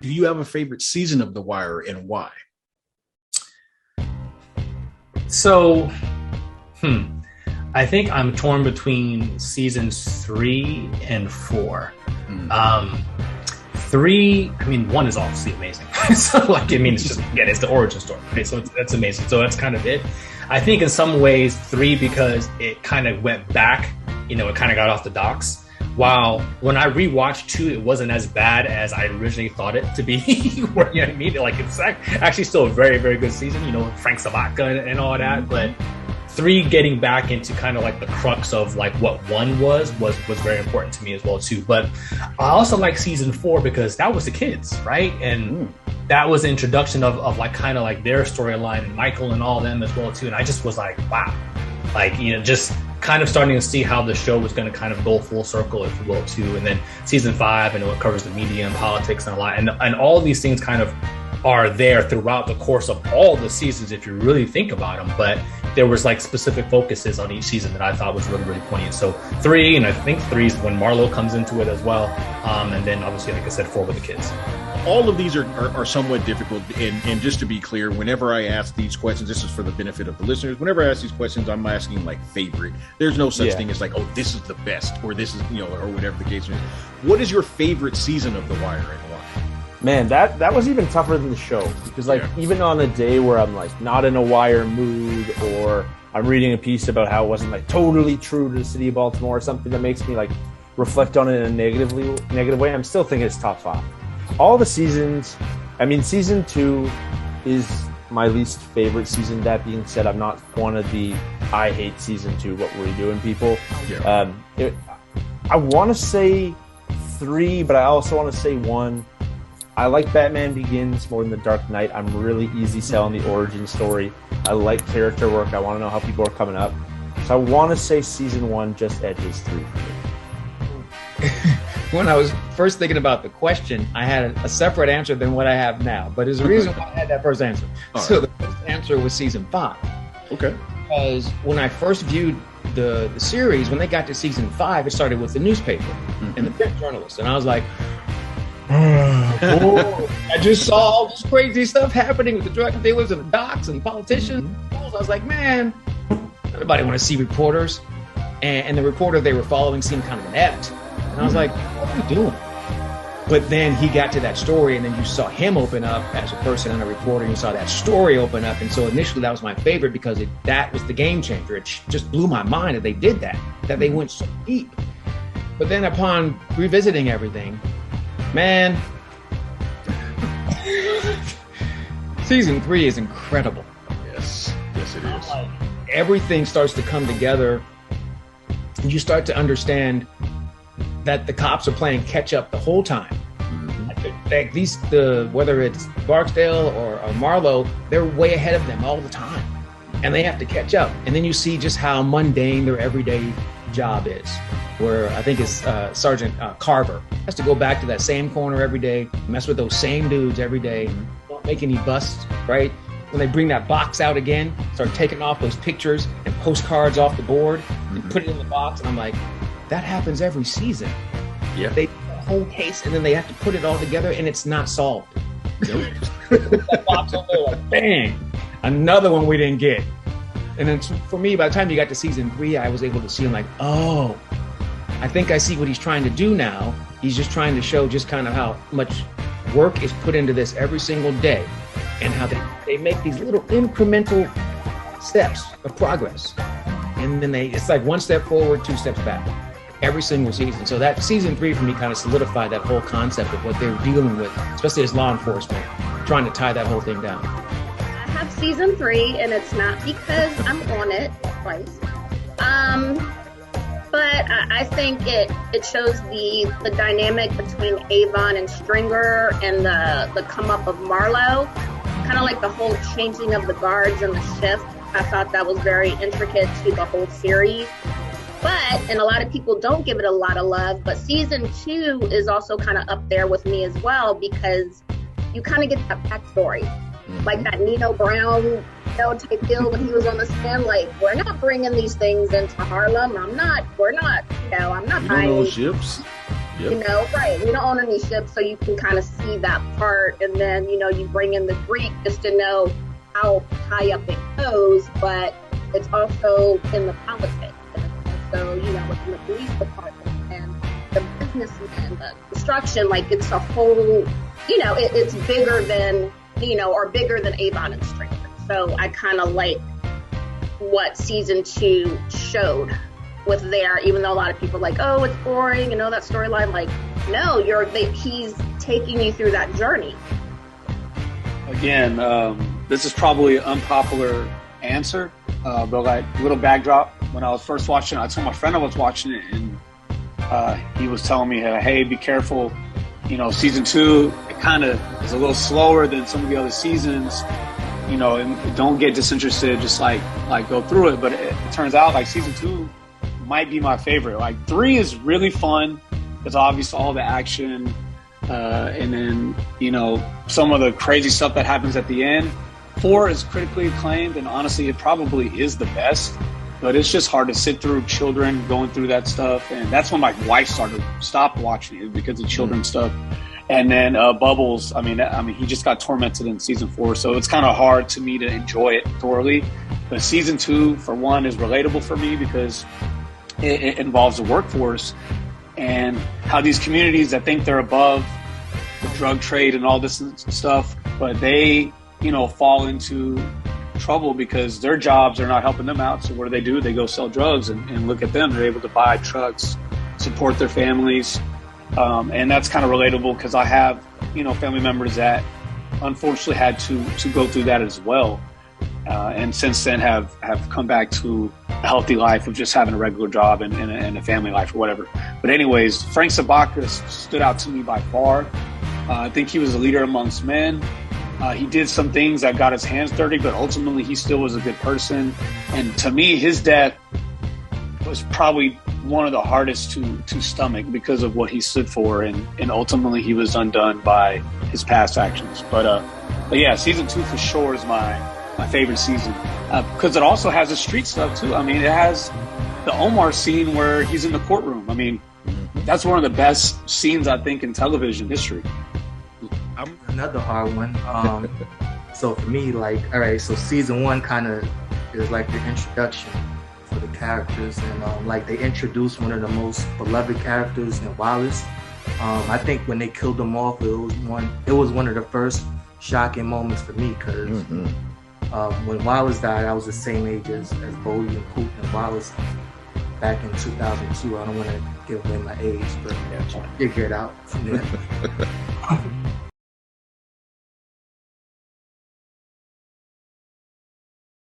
do you have a favorite season of The Wire and why? So, I think I'm torn between seasons 3 and 4. 3, I mean, 1 is obviously amazing. So, like, I mean, it's just, again, it's the origin story, right? So that's amazing. So that's kind of it. I think in some ways 3, because it kind of went back, you know, it kind of got off the docks. While when I rewatched 2, it wasn't as bad as I originally thought it to be. You know what I mean? Like, it's actually still a very, very good season, you know, Frank Sabaka and all that. But 3 getting back into kind of like the crux of like what 1 was very important to me as well too. But I also like season 4 because that was the kids, right? And that was the introduction of like kind of like their storyline and Michael and all them as well too. And I just was like, wow, like, you know, just kind of starting to see how the show was going to kind of go full circle, if you will, too. And then season 5, and it covers the media and politics and a lot. And all of these things kind of are there throughout the course of all the seasons, if you really think about them. But there was like specific focuses on each season that I thought was really, really poignant. So 3, and I think 3 is when Marlo comes into it as well. And then obviously, like I said, 4 with the kids. All of these are somewhat difficult. And just to be clear, whenever I ask these questions, this is for the benefit of the listeners. Whenever I ask these questions, I'm asking like favorite. There's no such thing as like, oh, this is the best, or this is, you know, or whatever the case is. What is your favorite season of The Wire and why? Man, that was even tougher than the show, because like even on a day where I'm like not in a Wire mood, or I'm reading a piece about how it wasn't like totally true to the city of Baltimore, or something that makes me like reflect on it in a negative way, I'm still thinking it's top 5. All the seasons, I mean, season 2 is my least favorite season. That being said, I'm not one of the I hate season 2, what were you doing people. I want to say 3, but I also want to say 1. I like Batman Begins more than The Dark Knight. I'm really easy selling the origin story. I like character work. I want to know how people are coming up. So I want to say season 1 just edges 3 for me. When I was first thinking about the question, I had a separate answer than what I have now. But there's a reason why I had that first answer. So the first answer was season 5. Okay. Because when I first viewed the series, when they got to season 5, it started with the newspaper and the print journalist. And I was like, I just saw all this crazy stuff happening with the drug dealers and the docs and politicians. I was like, man, everybody want to see reporters. And the reporter they were following seemed kind of inept. And I was like, what are we doing? But then he got to that story, and then you saw him open up as a person and a reporter. You saw that story open up. And so initially that was my favorite, because that was the game changer. It just blew my mind that they did that they went so deep. But then upon revisiting everything, man, season 3 is incredible. Yes, it is. Like, everything starts to come together. You start to understand that the cops are playing catch up the whole time. Like whether it's Barksdale or Marlowe, they're way ahead of them all the time, and they have to catch up. And then you see just how mundane their everyday job is. Where I think it's Sergeant Carver has to go back to that same corner every day, mess with those same dudes every day, don't make any busts, right? When they bring that box out again, start taking off those pictures and postcards off the board and put it in the box, and I'm like, that happens every season. Yeah. They put the whole case, and then they have to put it all together, and it's not solved. Put that box on there, like, bang, another one we didn't get. And then for me, by the time you got to season 3, I was able to see, I'm like, oh, I think I see what he's trying to do now. He's just trying to show just kind of how much work is put into this every single day, and how they make these little incremental steps of progress. And then it's like 1 step forward, 2 steps back every single season. So that season 3 for me kind of solidified that whole concept of what they were dealing with, especially as law enforcement, trying to tie that whole thing down. I have season 3, and it's not because I'm on it twice. But I think it shows the dynamic between Avon and Stringer, and the come up of Marlowe, kind of like the whole changing of the guards and the shift. I thought that was very intricate to the whole series. And a lot of people don't give it a lot of love, but season 2 is also kind of up there with me as well, because you kind of get that backstory. Like that Nino Brown, type deal when he was on the stand, like, we're not bringing these things into Harlem. I'm not buying those ships. You know, right? We don't own any ships, so you can kind of see that part, and then you bring in the Greek just to know how high up it goes, but it's also in the politics, and it's also within the police department and the businessmen, the construction. Like it's a whole, it's bigger than or bigger than Avon and Stringer. So I kind of like what season 2 showed with there, even though a lot of people are like, oh, it's boring, that storyline. Like, no, he's taking you through that journey. Again, this is probably an unpopular answer, but like little backdrop. When I was first watching, I told my friend I was watching it, and he was telling me, hey, be careful. Season 2, it kind of is a little slower than some of the other seasons. And don't get disinterested. Just like go through it. But it turns out like season 2 might be my favorite. Like 3 is really fun. It's obvious all the action, and then some of the crazy stuff that happens at the end. 4 is critically acclaimed, and honestly, it probably is the best. But it's just hard to sit through children going through that stuff, and that's when my wife stopped watching it because of children's stuff. And then Bubbles, I mean, he just got tormented in season 4, so it's kind of hard to me to enjoy it thoroughly. But season 2, for one, is relatable for me because it involves the workforce and how these communities that think they're above the drug trade and all this stuff, but they, fall into trouble because their jobs are not helping them out. So what do? They go sell drugs, and look at them. They're able to buy trucks, support their families. And that's kind of relatable because I have, family members that unfortunately had to go through that as well. And since then have come back to a healthy life of just having a regular job and a family life or whatever. But anyways, Frank Sabaka stood out to me by far. I think he was a leader amongst men. He did some things that got his hands dirty, but ultimately he still was a good person. And to me, his death was probably one of the hardest to stomach because of what he stood for, and ultimately he was undone by his past actions. But yeah, season 2 for sure is my favorite season because it also has the street stuff too. I mean, it has the Omar scene where he's in the courtroom. I mean, that's one of the best scenes I think in television history. Another hard one. So for me, like, all right, so season 1 kind of is like the introduction for the characters, and like they introduced one of the most beloved characters in Wallace. I think when they killed him off, it was one of the first shocking moments for me because when Wallace died, I was the same age as Bodie and Coop and Wallace back in 2002. I don't want to give away my age, but figure it out from there.